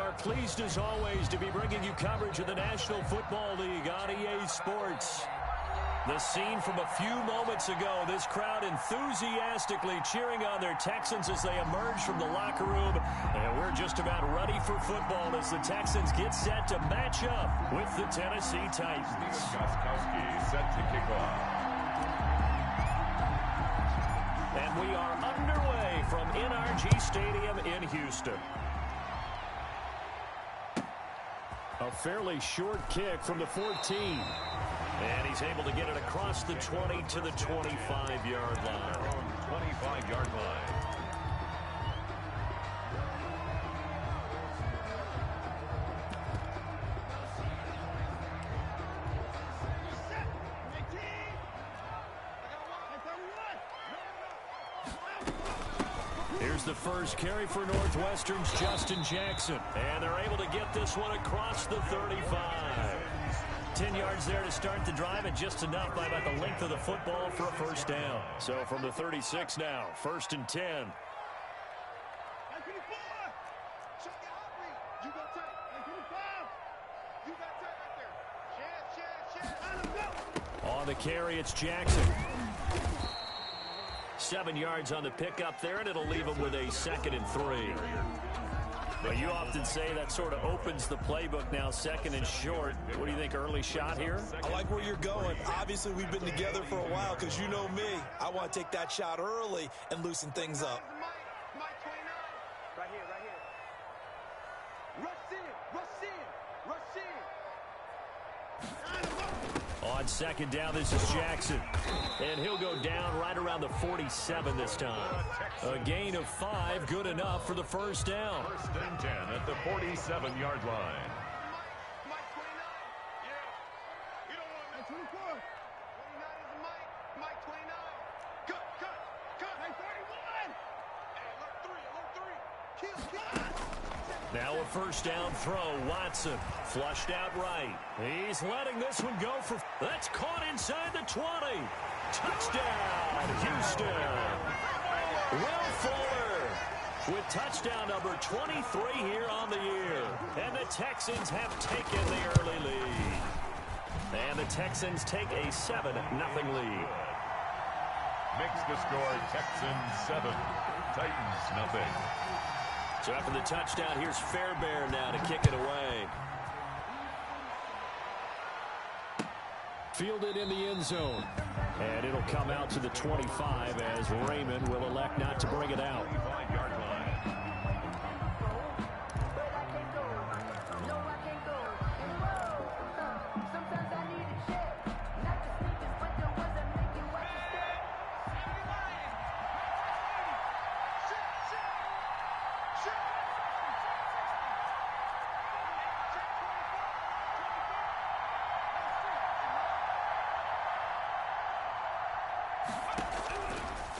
are pleased as always to be bringing you coverage of the National Football League on EA Sports. The scene from a few moments ago, this crowd enthusiastically cheering on their Texans as they emerge from the locker room. And we're just about ready for football as the Texans get set to match up with the Tennessee Titans. Juggernauts set to kick off. And we are underway from NRG Stadium in Houston. A fairly short kick from the 14. And he's able to get it across the 20 to the 25-yard line. 25-yard line. Here's the first carry for Northwestern's Justin Jackson. And they're able to get this one across the 35. 10 yards there to start the drive, and just enough by about the length of the football for a first down. So from the 36 now, 1st and 10. On the carry, it's Jackson. 7 yards on the pickup there, and it'll leave him with a 2nd and 3. But you often say that sort of opens the playbook now, 2nd and short. What do you think, early shot here? I like where you're going. Obviously, we've been together for a while because you know me. I want to take that shot early and loosen things up. Right here. Rush in. On 2nd down, this is Jackson. And he'll go down right around the 47 this time. A gain of 5, good enough for the first down. 1st and 10 at the 47-yard line. Mike 29. Yeah. You don't want Mike 24. 29 is Mike 29. Cut. Hey, 31. Hey, alert 3. Kill. Now a first down throw. Watson flushed out right. He's letting this one go for... That's caught inside the 20. Touchdown, Houston. Will Fuller with touchdown number 23 here on the year. And the Texans have taken the early lead. And the Texans take a 7-0 lead. Makes the score Texans 7, Titans 0. So after the touchdown, here's Fairbairn now to kick it away. Fielded in the end zone. And it'll come out to the 25 as Raymond will elect not to bring it out. 25-yard line.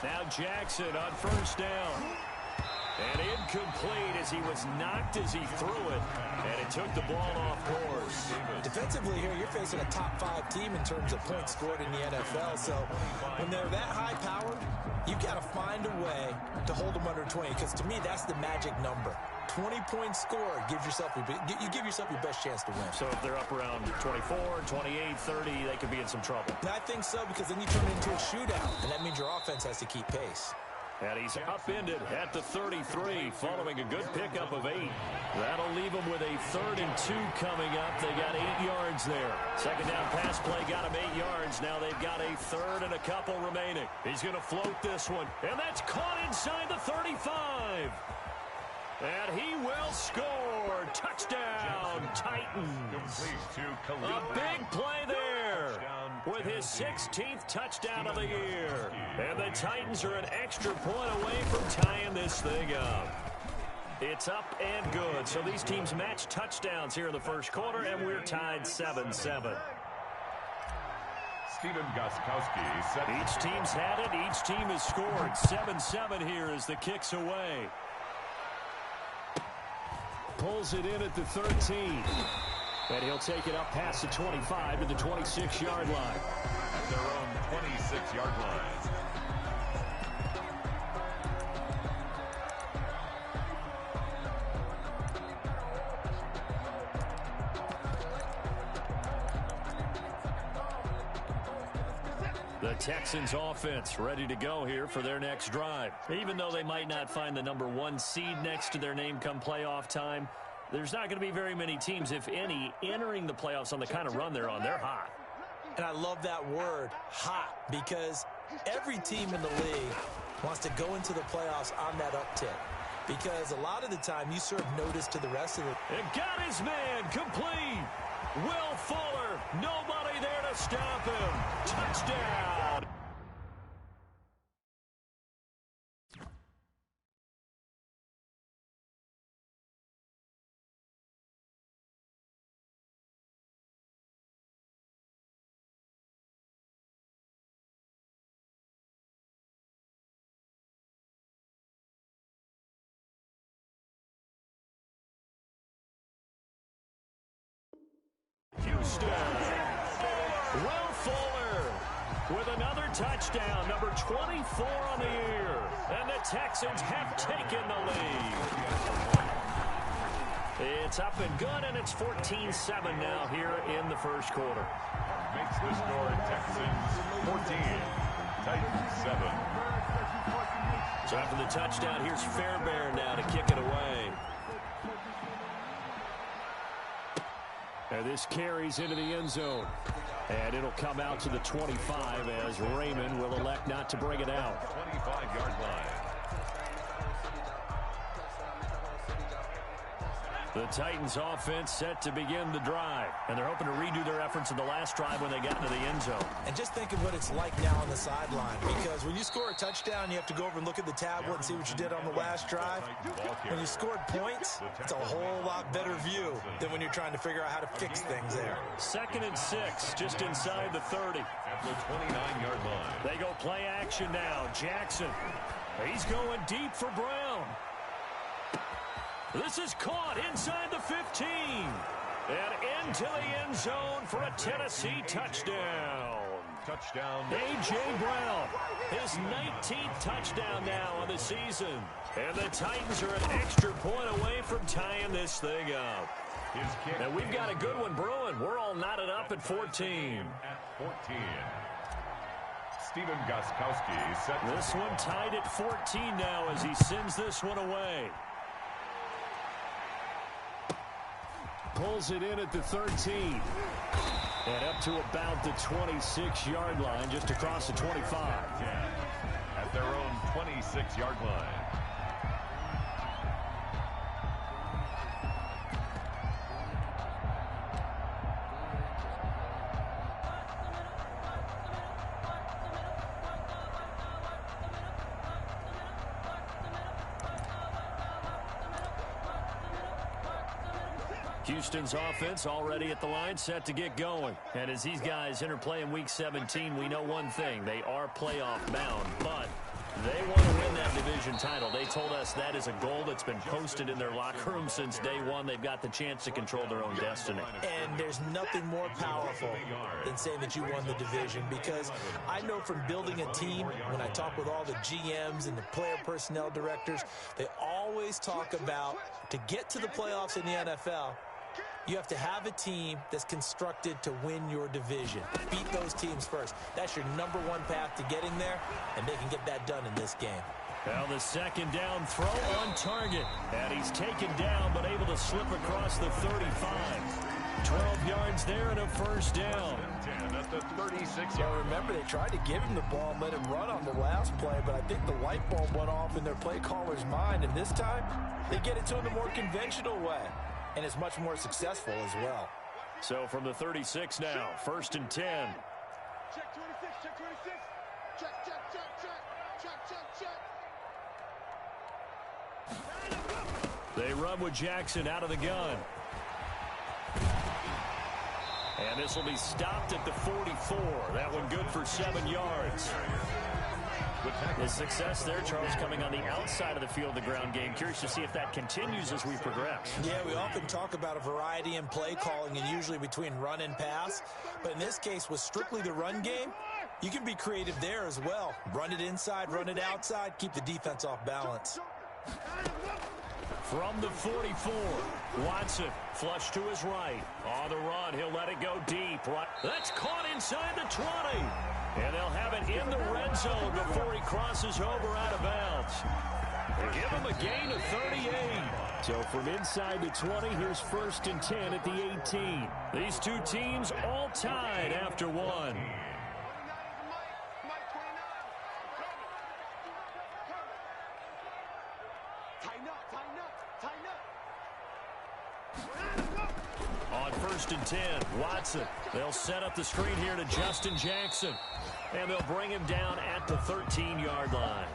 Now Jackson on first down. And incomplete as he was knocked as he threw it. And it took the ball off course. Defensively here, you're facing a top 5 team in terms of points scored in the NFL. So when they're that high powered, you've got to find a way to hold them under 20. Because to me, that's the magic number. 20-point score gives yourself you give yourself your best chance to win. So if they're up around 24, 28, 30, they could be in some trouble. And I think so, because then you turn it into a shootout, and that means your offense has to keep pace. And he's upended at the 33 following a good pickup of 8. That'll leave him with a 3rd and 2 coming up. They got 8 yards there. 2nd down pass play got him 8 yards. Now they've got a 3rd and a couple remaining. He's going to float this one. And that's caught inside the 35. And he will score. Touchdown, Titans. A big play there with his 16th touchdown of the year. And the Titans are an extra point away from tying this thing up. It's up and good. So these teams match touchdowns here in the first quarter, and we're tied 7-7. Stephen Gostkowski. Each team's had it. Each team has scored. 7-7 here as the kick's away. Pulls it in at the 13. And he'll take it up past the 25 to the 26-yard line. At their own 26-yard line. The Texans offense ready to go here for their next drive. Even though they might not find the #1 seed next to their name come playoff time, there's not going to be very many teams, if any, entering the playoffs on the kind of run they're on. They're hot. And I love that word, hot, because every team in the league wants to go into the playoffs on that uptick. Because a lot of the time you serve notice to the rest of it. It got his man complete. Will Fuller, nobody there to stop him. Touchdown. Houston. Will Fuller with another touchdown, number 24 on the year. And the Texans have taken the lead. It's up and good, and it's 14-7 now here in the first quarter. Makes the score Texans 14, Titans 7. So after the touchdown, here's Fairbairn now to kick it away. And this carries into the end zone. And it'll come out to the 25 as Raymond will elect not to bring it out. 25-yard line. The Titans offense set to begin the drive. And they're hoping to redo their efforts in the last drive when they got into the end zone. And just think of what it's like now on the sideline. Because when you score a touchdown, you have to go over and look at the tablet and see what you did on the last drive. When you scored points, it's a whole lot better view than when you're trying to figure out how to fix things there. 2nd and 6, just inside the 30. At the 29-yard line. They go play action now. Jackson. He's going deep for Brown. This is caught inside the 15. And into the end zone for a Tennessee touchdown. Touchdown. A.J. Brown, his 19th touchdown now on the season. And the Titans are an extra point away from tying this thing up. His kick. And we've got a good one brewing. We're all knotted up at 14. At 14. Stephen Gostkowski set This one tied at 14 now as he sends this one away. Pulls it in at the 13. And up to about the 26-yard line, just across the 25. 10 at their own 26-yard line. Houston's offense already at the line, set to get going. And as these guys interplay in Week 17, we know one thing. They are playoff bound, but they want to win that division title. They told us that is a goal that's been posted in their locker room since day one. They've got the chance to control their own destiny. And there's nothing more powerful than saying that you won the division, because I know from building a team, when I talk with all the GMs and the player personnel directors, they always talk about, to get to the playoffs in the NFL, you have to have a team that's constructed to win your division. Beat those teams first. That's your #1 path to getting there, and they can get that done in this game. Now the second down throw on target. And he's taken down, but able to slip across the 35. 12 yards there and a first down. 10 at the 36 Yeah, remember, they tried to give him the ball and let him run on the last play, but I think the light bulb went off in their play caller's mind, and this time they get it to him the more conventional way. And it's much more successful as well. So from the 36 now, 1st and 10. Check 26, check 26. Check, check, check, check, check, check, check. They run with Jackson out of the gun. And this will be stopped at the 44. That one good for 7 yards. The success there, Charles, coming on the outside of the field, the ground game. Curious to see if that continues as we progress. Yeah, we often talk about a variety in play calling and usually between run and pass. But in this case, with strictly the run game, you can be creative there as well. Run it inside, run it outside, keep the defense off balance. From the 44, Watson flush to his right. On the run, he'll let it go deep. Right. That's caught inside the 20. And they'll have it in the red zone before he crosses over out of bounds. They give him a gain of 38. So from inside the 20, here's 1st and 10 at the 18. These two teams all tied after one. On 1st and 10, Watson. They'll set up the screen here to Justin Jackson. And they'll bring him down at the 13-yard line.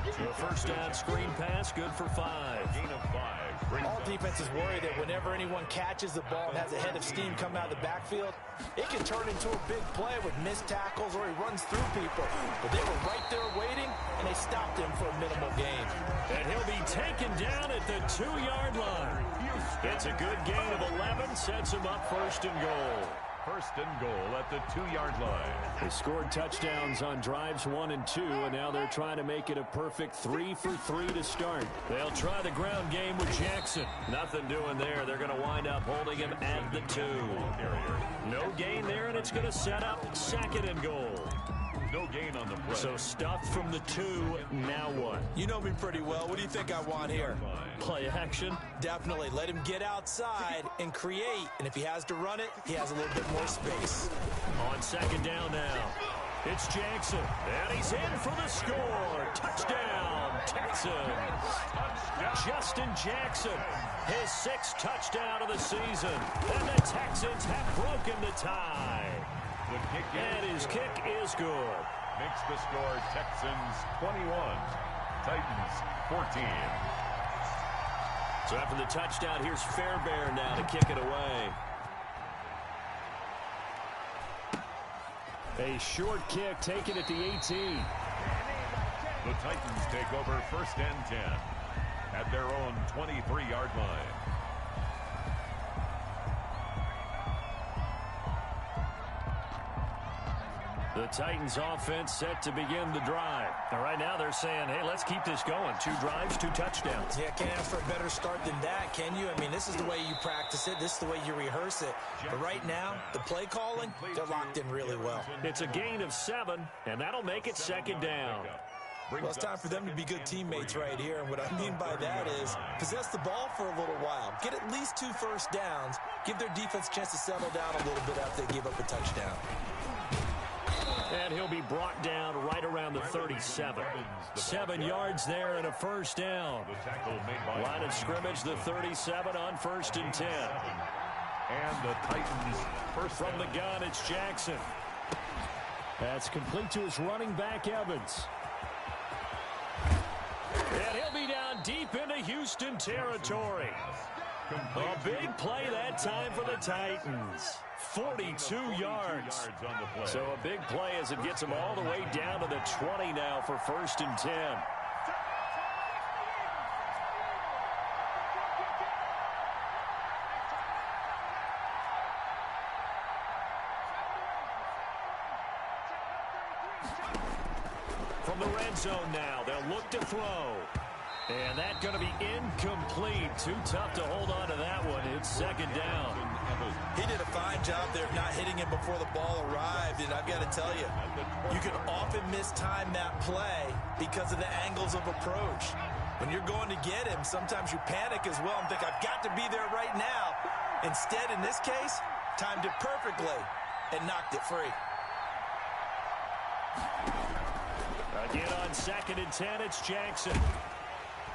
The first down screen pass, good for 5. Gain of 5. All defenses worry that whenever anyone catches the ball and has a head of steam coming out of the backfield, it can turn into a big play with missed tackles or he runs through people. But they were right there waiting, and they stopped him for a minimal gain. And he'll be taken down at the 2-yard line. It's a good gain of 11, sets him up 1st and goal. 1st and goal at the 2-yard line. They scored touchdowns on drives 1 and 2, and now they're trying to make it a perfect 3 for 3 to start. They'll try the ground game with Jackson. Nothing doing there. They're going to wind up holding him at the 2. No gain there, and it's going to set up 2nd and goal. No gain on the play. So stuffed from the 2, now what? You know me pretty well. What do you think I want here? Play action? Definitely. Let him get outside and create. And if he has to run it, he has a little bit more space. On 2nd down now. It's Jackson. And he's in for the score. Touchdown, Texans. Justin Jackson, his 6th touchdown of the season. And the Texans have broken the tie. And his kick is good. Makes the score Texans 21, Titans 14. So after the touchdown, here's Fairbairn now to kick it away. A short kick taken at the 18. The Titans take over 1st and 10 at their own 23-yard line. The Titans offense set to begin the drive. And right now they're saying, hey, let's keep this going. 2 drives, 2 touchdowns. Yeah, can't ask for a better start than that, can you? I mean, this is the way you practice it. This is the way you rehearse it. But right now, the play calling, they're locked in really well. It's a gain of 7, and that'll make it 2nd down. Well, it's time for them to be good teammates right here. And what I mean by that is possess the ball for a little while. Get at least 2 first downs. Give their defense a chance to settle down a little bit after they give up a touchdown. And he'll be brought down right around the 37. 7 yards there and a 1st down. Line of scrimmage, the 37 on 1st and 10. And the Titans first from the gun, it's Jackson. That's complete to his running back, Evans. And he'll be down deep into Houston territory. A big play that time for the Titans. 42 yards. So a big play as it gets them all the way down to the 20 now for 1st and 10. From the red zone now, they'll look to throw. And that's going to be incomplete. Too tough to hold on to that one. It's 2nd down. He did a fine job there of not hitting him before the ball arrived. And I've got to tell you, you can often mistime that play because of the angles of approach. When you're going to get him, sometimes you panic as well and think, I've got to be there right now. Instead, in this case, timed it perfectly and knocked it free. Again on 2nd and 10, it's Jackson.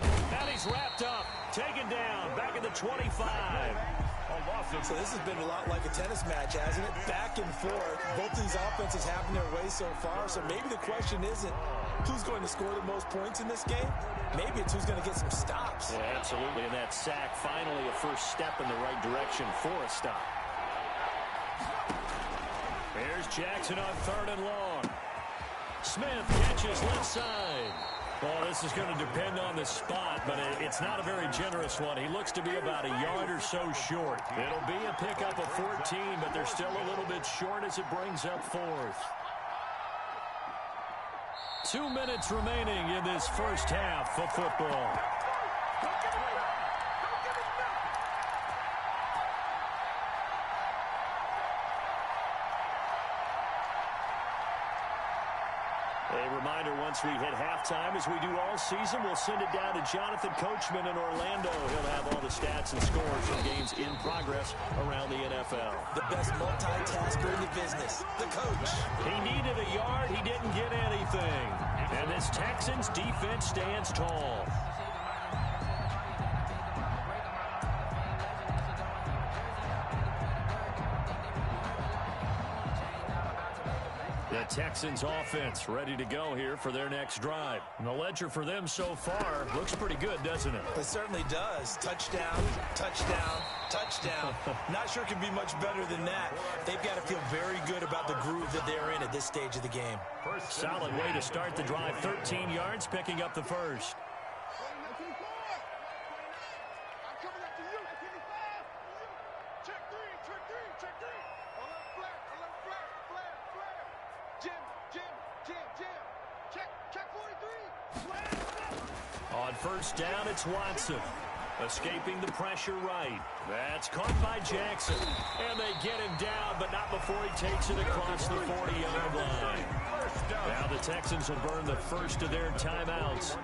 And he's wrapped up, taken down, back at the 25. So this has been a lot like a tennis match, hasn't it? Back and forth. Both these offenses having their way so far. So maybe the question isn't who's going to score the most points in this game. Maybe it's who's going to get some stops. Yeah, absolutely. And that sack, finally a first step in the right direction for a stop. There's Jackson on 3rd and long. Smith catches left side. Well, this is going to depend on the spot, but it's not a very generous one. He looks to be about a yard or so short. It'll be a pickup of 14, but they're still a little bit short as it brings up 4th. 2 minutes remaining in this first half of football. A reminder, once we hit halftime, as we do all season, we'll send it down to Jonathan Coachman in Orlando. He'll have all the stats and scores from games in progress around the NFL. The best multitasker in the business, the coach. He needed a yard. He didn't get anything. And this Texans defense stands tall. The Texans offense ready to go here for their next drive. And the ledger for them so far looks pretty good, doesn't it? It certainly does. Touchdown, touchdown, touchdown. Not sure it can be much better than that. They've got to feel very good about the groove that they're in at this stage of the game. Solid way to start the drive. 13 yards, picking up the first. On first down, it's Watson. Escaping the pressure right. That's caught by Jackson. And they get him down, but not before he takes it across the 40-yard line. Now the Texans will burn the first of their timeouts,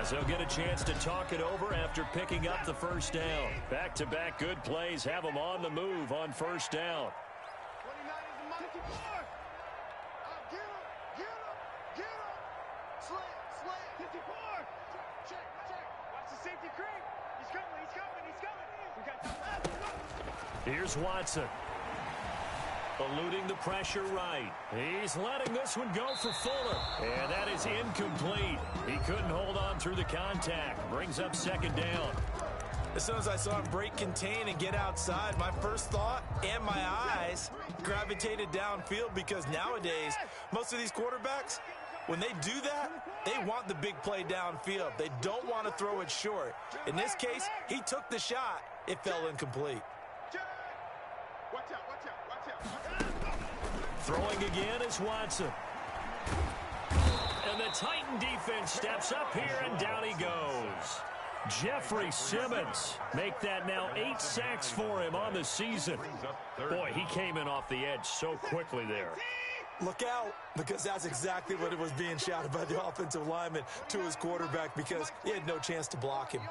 as they'll get a chance to talk it over after picking up the first down. Back-to-back good plays have them on the move on first down. Here's Watson. Eluding the pressure right. He's letting this one go for Fuller. And that is incomplete. He couldn't hold on through the contact. Brings up second down. As soon as I saw him break contain and get outside, my first thought and my eyes gravitated downfield, because nowadays, most of these quarterbacks, when they do that, they want the big play downfield. They don't want to throw it short. In this case, he took the shot. It fell incomplete. Throwing again is Watson. And the Titan defense steps up here, and down he goes. Jeffrey Simmons, make that now 8 sacks for him on the season. Boy, he came in off the edge so quickly there. Look out, because that's exactly what it was being shouted by the offensive lineman to his quarterback, because he had no chance to block him.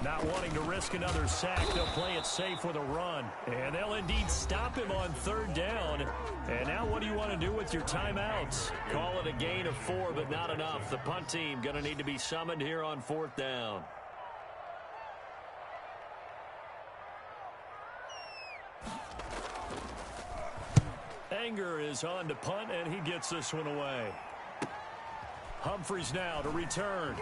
Not wanting to risk another sack, they'll play it safe with a run. And they'll indeed stop him on third down. And now what do you want to do with your timeouts? Call it a gain of 4, but not enough. The punt team going to need to be summoned here on fourth down. Anger is on to punt, and he gets this one away. Humphreys now to return.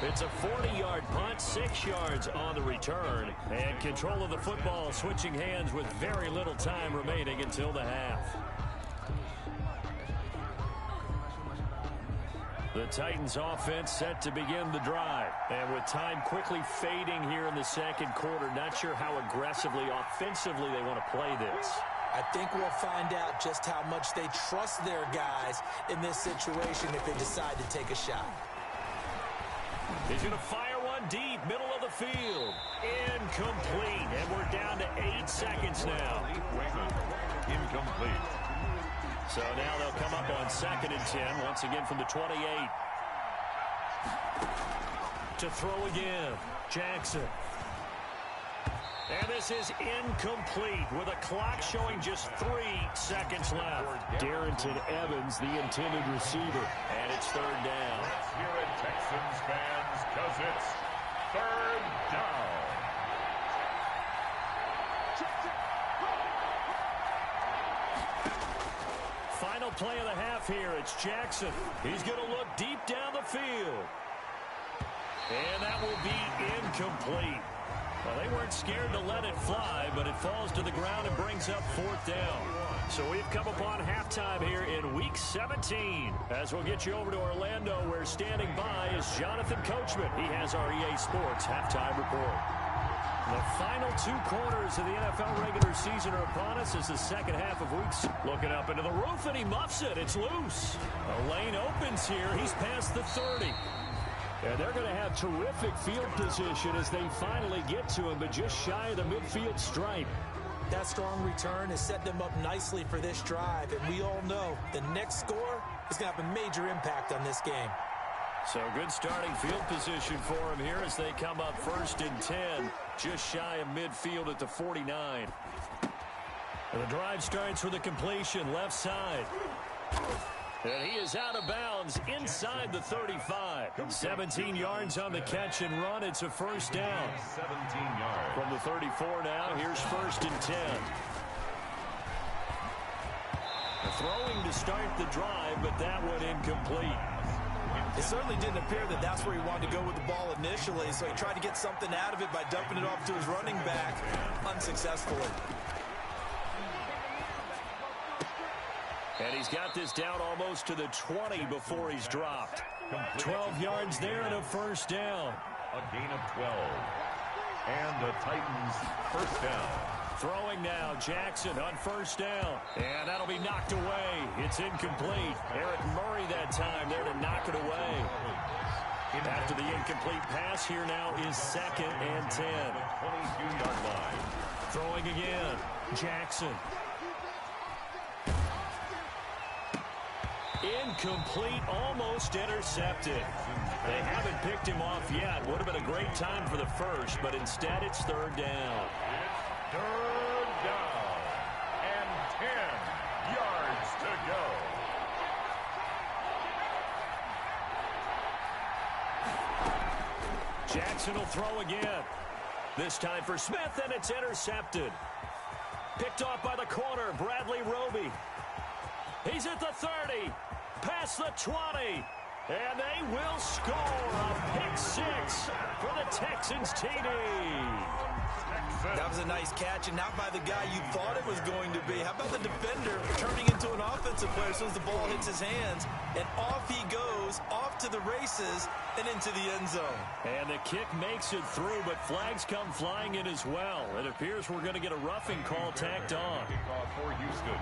It's a 40-yard punt, 6 yards on the return, and control of the football switching hands with very little time remaining until the half. The Titans offense set to begin the drive, and with time quickly fading here in the second quarter, not sure how aggressively, offensively they want to play this. I think we'll find out just how much they trust their guys in this situation if they decide to take a shot. He's going to fire one deep, middle of the field. Incomplete, and we're down to 8 seconds now. Incomplete. So now they'll come up on 2nd and 10, once again from the 28. To throw again, Jackson. And this is incomplete with a clock showing just 3 seconds left. Darrington Evans, the intended receiver, and it's third down. Let's hear it, Texans fans, because it's third down. Final play of the half here. It's Jackson. He's going to look deep down the field. And that will be incomplete. Well, they weren't scared to let it fly, but it falls to the ground and brings up fourth down. So we've come upon halftime here in Week 17. As we'll get you over to Orlando, where standing by is Jonathan Coachman. He has our EA Sports halftime report. The final 2 quarters of the NFL regular season are upon us as the second half of weeks. Looking up into the roof, and he muffs it. It's loose. The lane opens here. He's past the 30. And they're going to have terrific field position as they finally get to him, but just shy of the midfield stripe. That strong return has set them up nicely for this drive, and we all know the next score is going to have a major impact on this game. So good starting field position for him here as they come up 1st and 10, just shy of midfield at the 49. And the drive starts with a completion left side. And he is out of bounds inside the 35. 17 yards on the catch and run. It's a first down. 17 yards. From the 34 now, here's 1st and 10. Throwing to start the drive, but that one incomplete. It certainly didn't appear that that's where he wanted to go with the ball initially, so he tried to get something out of it by dumping it off to his running back unsuccessfully. And he's got this down almost to the 20 before he's dropped. 12 yards there and a first down. A gain of 12. And the Titans first down. Throwing now, Jackson on first down. And that'll be knocked away. It's incomplete. Eric Murray that time there to knock it away. After the incomplete pass, here now is 2nd and 10. 22-yard line. Throwing again, Jackson. Incomplete, almost intercepted. They haven't picked him off yet. Would have been a great time for the first, but instead it's 3rd down. Third down and 10 yards to go. Jackson will throw again. This time for Smith, and it's intercepted. Picked off by the corner, Bradley Roby. He's at the 30, past the 20, and they will score a pick 6 for the Texans TD. That was a nice catch, and not by the guy you thought it was going to be. How about the defender turning into an offensive player as soon as the ball hits his hands, and off he goes, off to the races, and into the end zone. And the kick makes it through, but flags come flying in as well. It appears we're going to get a roughing call tacked on. Kickoff for Houston.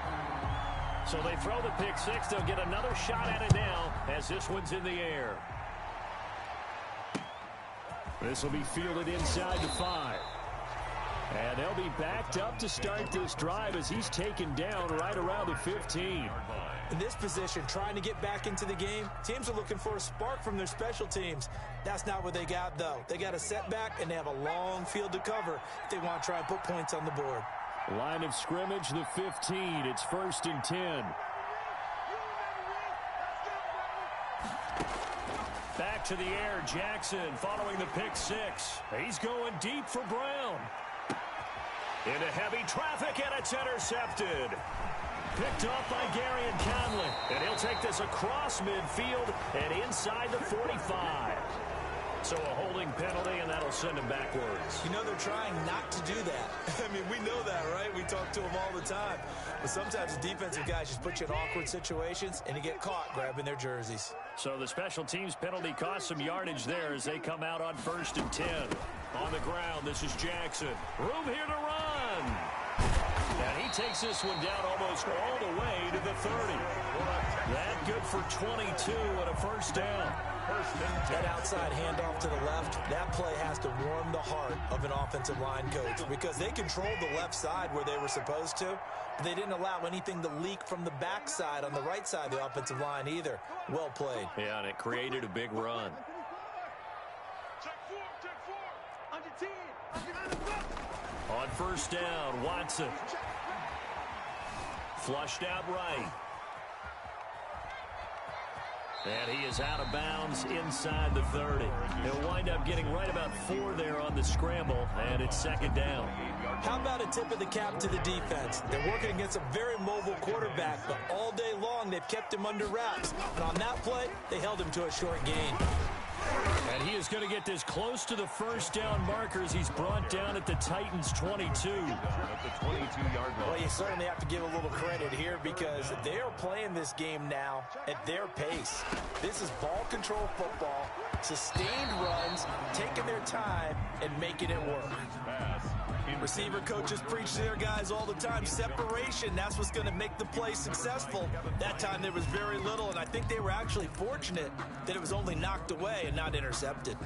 So they throw the pick 6. They'll get another shot at it now as this one's in the air. This will be fielded inside the 5. And they'll be backed up to start this drive as he's taken down right around the 15. In this position, trying to get back into the game, teams are looking for a spark from their special teams. That's not what they got, though. They got a setback, and they have a long field to cover if they want to try and put points on the board. Line of scrimmage, the 15. It's 1st and 10. Back to the air, Jackson following the pick 6. He's going deep for Brown. Into heavy traffic, and it's intercepted. Picked off by Garyon Conley. And he'll take this across midfield and inside the 45. So a holding penalty, and that'll send him backwards. You know, they're trying not to do that. I mean, we know that, right? We talk to them all the time. But sometimes the defensive guys just put you in awkward situations, and you get caught grabbing their jerseys. So the special teams penalty cost some yardage there as they come out on 1st and 10. On the ground, this is Jackson. Room here to run. And he takes this one down almost all the way to the 30. That good for 22 and a first down. That outside handoff to the left, that play has to warm the heart of an offensive line coach because they controlled the left side where they were supposed to, but they didn't allow anything to leak from the backside on the right side of the offensive line either. Well played. Yeah, and it created a big run. On first down, Watson. Flushed out right. And he is out of bounds inside the 30. He'll wind up getting right about 4 there on the scramble, and it's 2nd down. How about a tip of the cap to the defense? They're working against a very mobile quarterback, but all day long they've kept him under wraps. And on that play, they held him to a short gain. And he is going to get this close to the first down markers. He's brought down at the Titans' 22. At the 22-yard line. Well, you certainly have to give a little credit here because they are playing this game now at their pace. This is ball control football, sustained runs, taking their time, and making it work. Pass Receiver coaches preach to their guys all the time. Separation, that's what's going to make the play successful. That time there was very little, and I think they were actually fortunate that it was only knocked away and not intercepted.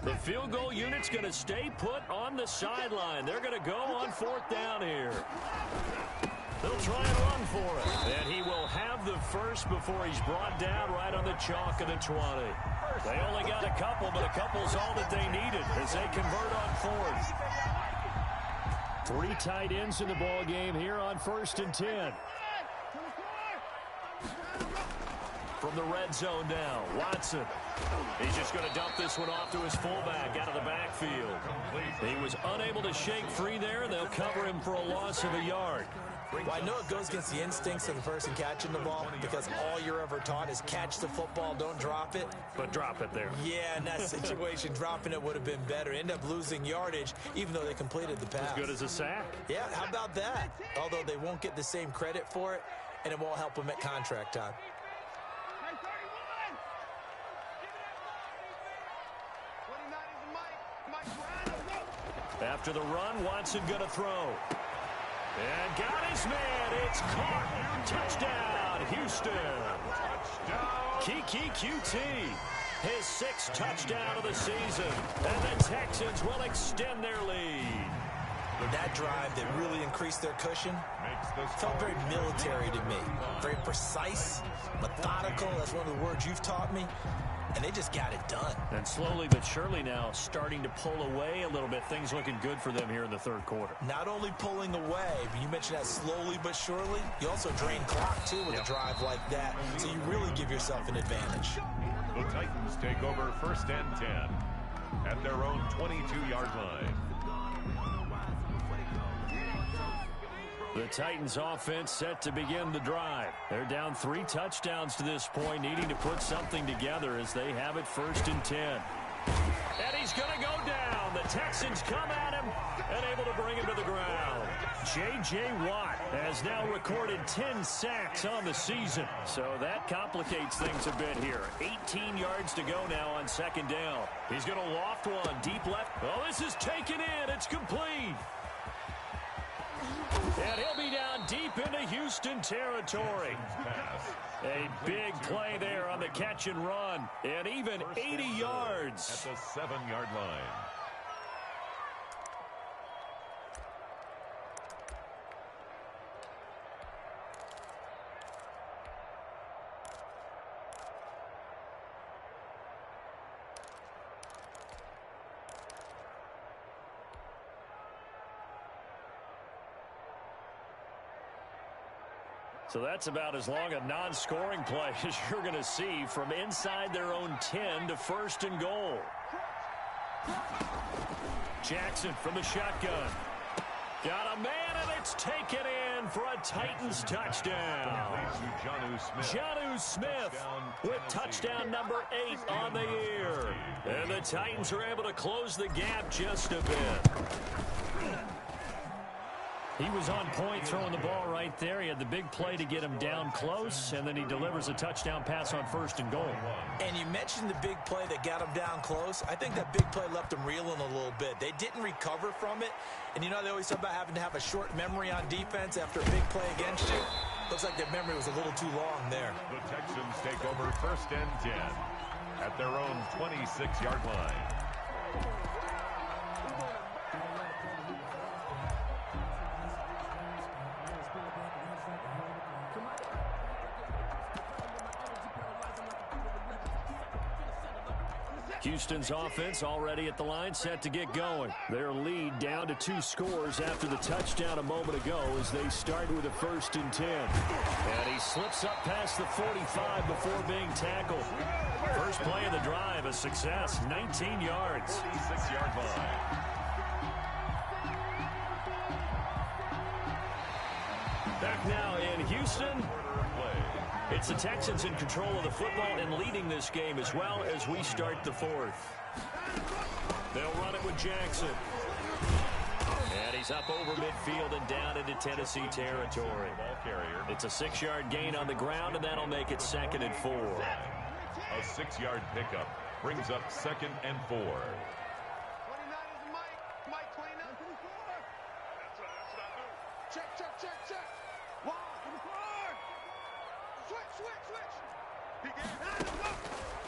The field goal unit's going to stay put on the sideline. They're going to go on 4th down here. They'll try and run for it. And he will have the first before he's brought down right on the chalk of the 20. They only got a couple, but a couple's all that they needed as they convert on 4th. 3 tight ends in the ball game here on 1st and 10. From the red zone now, Watson. He's just going to dump this one off to his fullback out of the backfield. He was unable to shake free there. They'll cover him for a loss of a yard. Well, I know it goes against the instincts of the person catching the ball because all you're ever taught is catch the football, don't drop it. But drop it there. Yeah, in that situation, dropping it would have been better. End up losing yardage, even though they completed the pass. As good as a sack. Yeah, how about that? Although they won't get the same credit for it, and it won't help them at contract time. After the run, Watson going to throw. And got his man. It's caught. Touchdown, Houston. Touchdown. Kiki QT. His 6th touchdown of the season. And the Texans will extend their lead. That drive that really increased their cushion felt very military to me. Very precise, methodical. That's one of the words you've taught me. And they just got it done. And slowly but surely now starting to pull away a little bit. Things looking good for them here in the 3rd quarter. Not only pulling away, but you mentioned that slowly but surely. You also drain clock, too, with a drive like that. So you really give yourself an advantage. The Titans take over 1st and 10 at their own 22-yard line. The Titans offense set to begin the drive. They're down 3 touchdowns to this point, needing to put something together as they have it 1st and 10. And he's going to go down. The Texans come at him and able to bring him to the ground. J.J. Watt has now recorded 10 sacks on the season. So that complicates things a bit here. 18 yards to go now on 2nd down. He's going to loft one deep left. Oh, this is taken in. It's complete. And he'll be down deep into Houston territory. A big play there on the catch and run. And even 80 yards. At the 7-yard line. So that's about as long a non-scoring play as you're going to see from inside their own 10 to 1st and goal. Jackson from the shotgun. Got a man, and it's taken in for a Titans touchdown. Jonnu Smith with touchdown number 8 on the year. And the Titans are able to close the gap just a bit. He was on point throwing the ball right there. He had the big play to get him down close, and then he delivers a touchdown pass on 1st and goal. And you mentioned the big play that got him down close. I think that big play left him reeling a little bit. They didn't recover from it. And you know, they always talk about having to have a short memory on defense after a big play against you. Looks like their memory was a little too long there. The Texans take over 1st and 10 at their own 26-yard line. Houston's offense already at the line, set to get going. Their lead down to 2 scores after the touchdown a moment ago as they start with a 1st and 10. And he slips up past the 45 before being tackled. First play of the drive, a success, 19 yards. 6-yard line. Back now in Houston. It's the Texans in control of the football and leading this game as well as we start the 4th. They'll run it with Jackson. And he's up over midfield and down into Tennessee territory. It's a 6-yard gain on the ground, and that'll make it 2nd and 4. A 6-yard pickup brings up 2nd and 4. Check, check, check, check. Wide. In the corner. Switch, switch, switch.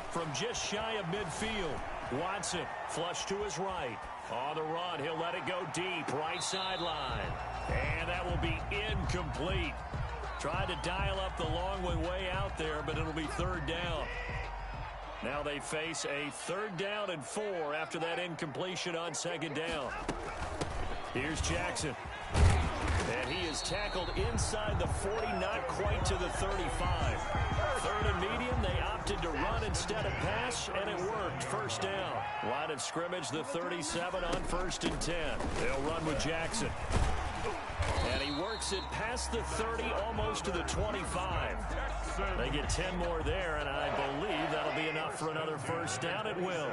From just shy of midfield, Watson flush to his right. On the run, he'll let it go deep, right sideline. And that will be incomplete. Tried to dial up the long one way out there, but it'll be third down. Now they face a 3rd down and 4 after that incompletion on 2nd down. Here's Jackson. And he is tackled inside the 40, not quite to the 35. 3rd and medium, they opted to run instead of pass, and it worked. 1st down. Line of scrimmage, the 37 on 1st and 10. They'll run with Jackson. And he works it past the 30, almost to the 25. They get 10 more there, and I believe that'll be enough for another 1st down. It will.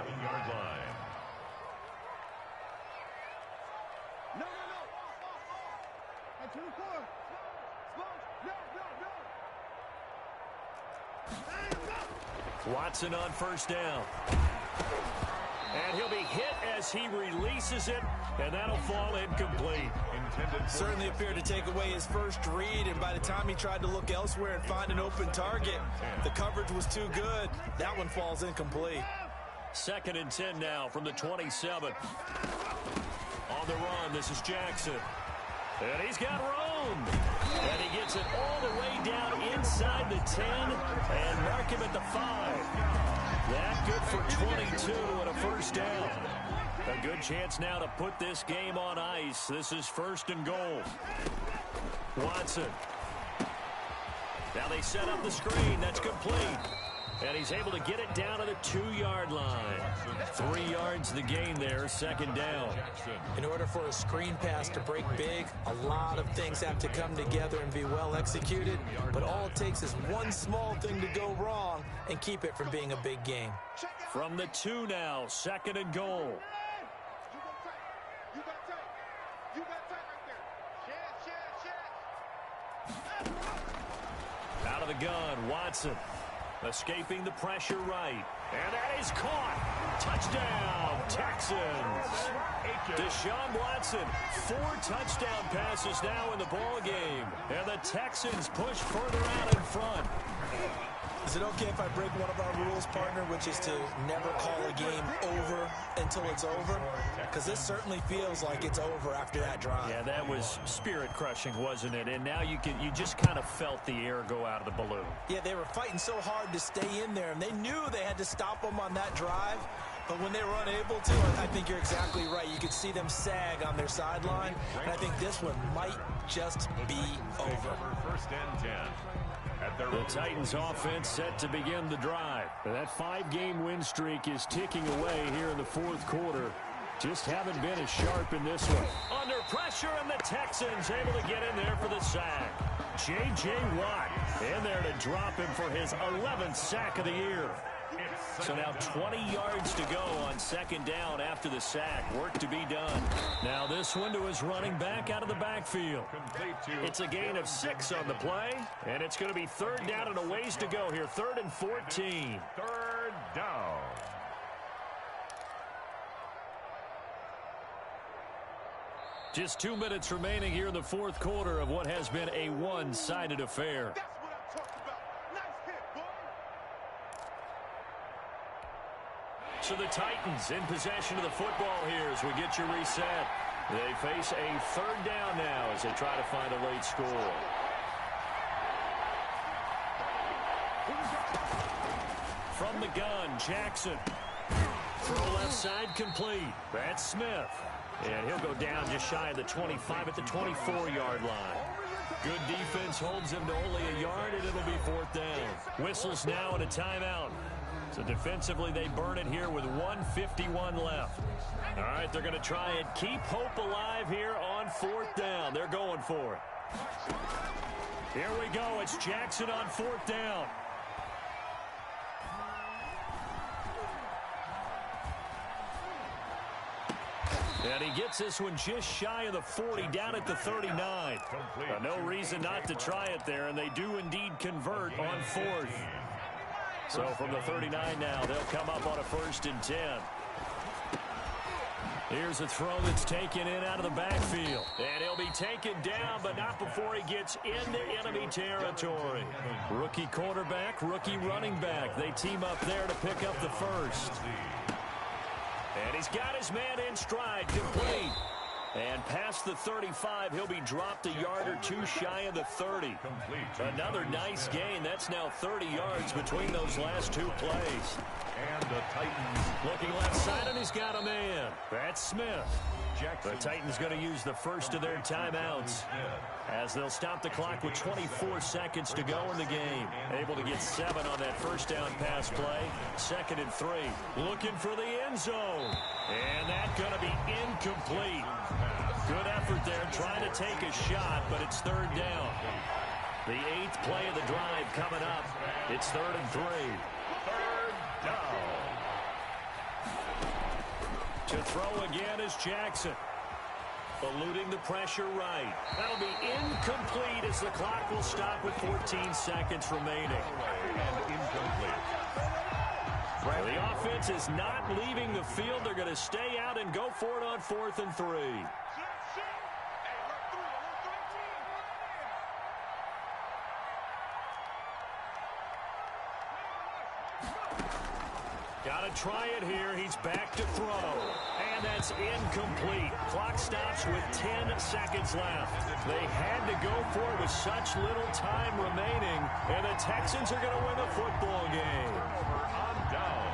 Watson on 1st down. And he'll be hit as he releases it, and that'll fall incomplete. Certainly appeared to take away his first read, and by the time he tried to look elsewhere and find an open target, the coverage was too good. That one falls incomplete. 2nd and 10 now from the 27. On the run, this is Jackson. And he's got room. And he gets it all the way down inside the 10 and mark him at the 5. That good for 22 and a 1st down. A good chance now to put this game on ice. This is 1st and goal. Watson. Now they set up the screen. That's complete. And he's able to get it down to the 2-yard line. 3 yards the gain there, 2nd down. In order for a screen pass to break big, a lot of things have to come together and be well executed. But all it takes is one small thing to go wrong and keep it from being a big game. From the 2 now, 2nd and goal. You got tight. You got tight right there. Shit. Out of the gun, Watson. Escaping the pressure right. And that is caught. Touchdown, Texans. Deshaun Watson, 4 touchdown passes now in the ball game. And the Texans push further out in front. Is it okay if I break one of our rules, partner, which is to never call a game over until it's over? Because this certainly feels like it's over after that drive. Yeah, that was spirit-crushing, wasn't it? And now you just kind of felt the air go out of the balloon. Yeah, they were fighting so hard to stay in there, and they knew they had to stop them on that drive. But when they were unable to, I think you're exactly right. You could see them sag on their sideline, and I think this one might just be over. 1st and 10. The Titans offense set to begin the drive. That 5-game win streak is ticking away here in the 4th quarter. Just haven't been as sharp in this one. Under pressure, and the Texans able to get in there for the sack. J.J. Watt in there to drop him for his 11th sack of the year. So now 20 yards to go on 2nd down after the sack. Work to be done. Now this one to his running back out of the backfield. It's a gain of 6 on the play, and it's going to be 3rd down and a ways to go here. 3rd and 14. 3rd down. Just 2 minutes remaining here in the 4th quarter of what has been a one-sided affair. That's what I'm talking about. Nice hit, boy. So the Titans in possession of the football here as we get you reset. They face a 3rd down now as they try to find a late score. From the gun, Jackson. Throw left side complete. That's Smith. And he'll go down just shy of the 25 at the 24-yard line. Good defense holds him to only a yard, and it'll be 4th down. Whistles now and a timeout. So defensively, they burn it here with 1:51 left. All right, they're going to try and keep hope alive here on 4th down. They're going for it. Here we go. It's Jackson on 4th down. And he gets this one just shy of the 40, down at the 39. No reason not to try it there, and they do indeed convert on 4th. So from the 39 now, they'll come up on a 1st and 10. Here's a throw that's taken in out of the backfield. And he'll be taken down, but not before he gets into enemy territory. Rookie quarterback, rookie running back. They team up there to pick up the first. And he's got his man in stride, complete. And past the 35, he'll be dropped a yard or two shy of the 30. Another nice gain. That's now 30 yards between those last two plays. And the Titans looking left side, and he's got a man. That's Smith. The Titans going to use the first of their timeouts as they'll stop the clock with 24 seconds to go in the game. Able to get 7 on that first down pass play. 2nd and 3. Looking for the end zone. And that's going to be incomplete. Good effort there trying to take a shot, but it's 3rd down. The 8th play of the drive coming up. It's 3rd and 3. 3rd down. To throw again is Jackson. Eluding the pressure right. That'll be incomplete as the clock will stop with 14 seconds remaining. And incomplete. The offense is not leaving the field. They're going to stay out and go for it on 4th and 3. Got to try it here. He's back to throw. And that's incomplete. Clock stops with 10 seconds left. They had to go for it with such little time remaining. And the Texans are going to win the football game. On down.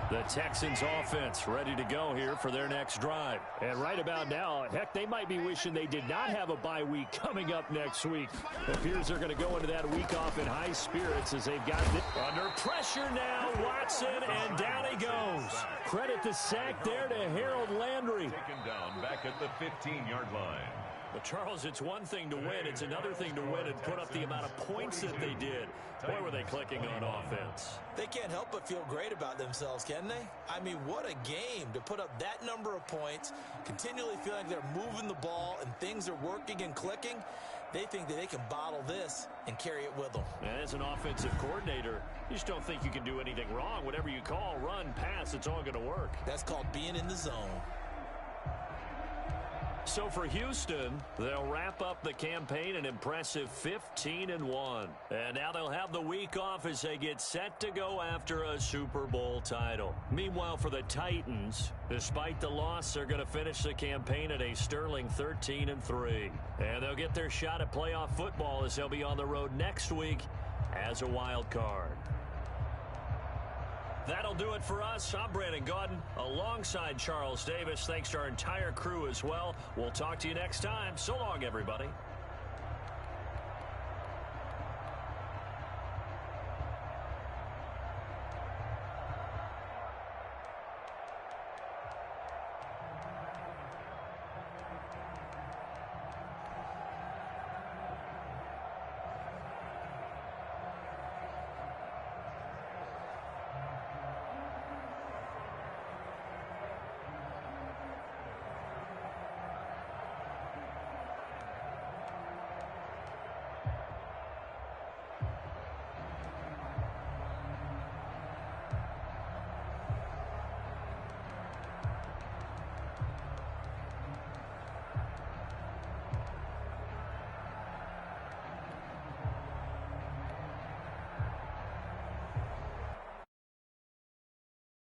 The Texans offense ready to go here for their next drive. And right about now, heck, they might be wishing they did not have a bye week coming up next week. It appears they're going to go into that week off in high spirits as they've got it under pressure now. Watson, and down he goes. Credit the sack there to Harold Landry. Taken down back at the 15-yard line. But, Charles, it's one thing to win. It's another thing to win and put up the amount of points that they did. Boy, were they clicking on offense. They can't help but feel great about themselves, can they? I mean, what a game to put up that number of points, continually feel like they're moving the ball and things are working and clicking. They think that they can bottle this and carry it with them. And as an offensive coordinator, you just don't think you can do anything wrong. Whatever you call, run, pass, it's all going to work. That's called being in the zone. So for Houston, they'll wrap up the campaign an impressive 15-1. And now they'll have the week off as they get set to go after a Super Bowl title. Meanwhile, for the Titans, despite the loss, they're going to finish the campaign at a sterling 13-3. And they'll get their shot at playoff football as they'll be on the road next week as a wild card. That'll do it for us. I'm Brandon Gaudin alongside Charles Davis. Thanks to our entire crew as well. We'll talk to you next time. So long, everybody.